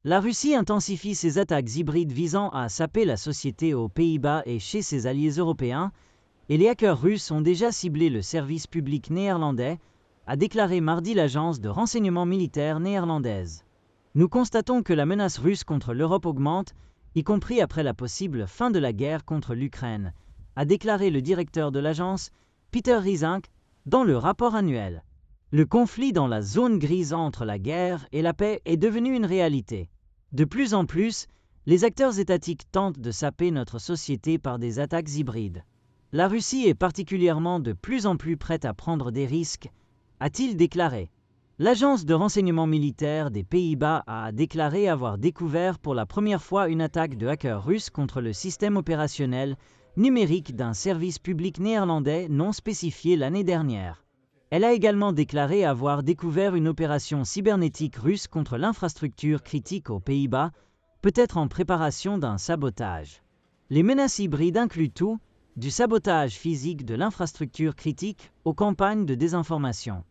La Russie intensifie ses attaques hybrides visant à saper la société aux Pays-Bas et chez ses alliés européens, et les hackers russes ont déjà ciblé le service public néerlandais, a déclaré mardi l'agence de renseignement militaire néerlandaise. Nous constatons que la menace russe contre l'Europe augmente, y compris après la possible fin de la guerre contre l'Ukraine, a déclaré le directeur de l'agence, Peter Riesink, dans le rapport annuel. Le conflit dans la zone grise entre la guerre et la paix est devenu une réalité. De plus en plus, les acteurs étatiques tentent de saper notre société par des attaques hybrides. La Russie est particulièrement de plus en plus prête à prendre des risques, a-t-il déclaré. L'agence de renseignement militaire des Pays-Bas a déclaré avoir découvert pour la première fois une attaque de hackers russes contre le système opérationnel numérique d'un service public néerlandais non spécifié l'année dernière. Elle a également déclaré avoir découvert une opération cybernétique russe contre l'infrastructure critique aux Pays-Bas, peut-être en préparation d'un sabotage. Les menaces hybrides incluent tout, du sabotage physique de l'infrastructure critique aux campagnes de désinformation.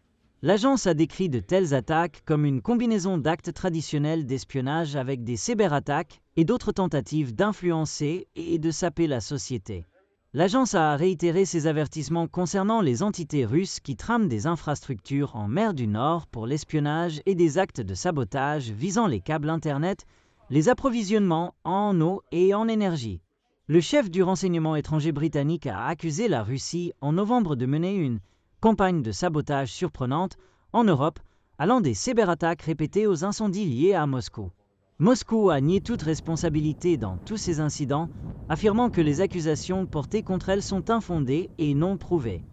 L'agence a décrit de telles attaques comme une combinaison d'actes traditionnels d'espionnage avec des cyberattaques et d'autres tentatives d'influencer et de saper la société. L'agence a réitéré ses avertissements concernant les entités russes qui trament des infrastructures en mer du Nord pour l'espionnage et des actes de sabotage visant les câbles Internet, les approvisionnements en eau et en énergie. Le chef du renseignement étranger britannique a accusé la Russie en novembre de mener une campagne de sabotage surprenante en Europe, allant des cyberattaques répétées aux incendies liés à Moscou. Moscou a nié toute responsabilité dans tous ces incidents, affirmant que les accusations portées contre elle sont infondées et non prouvées.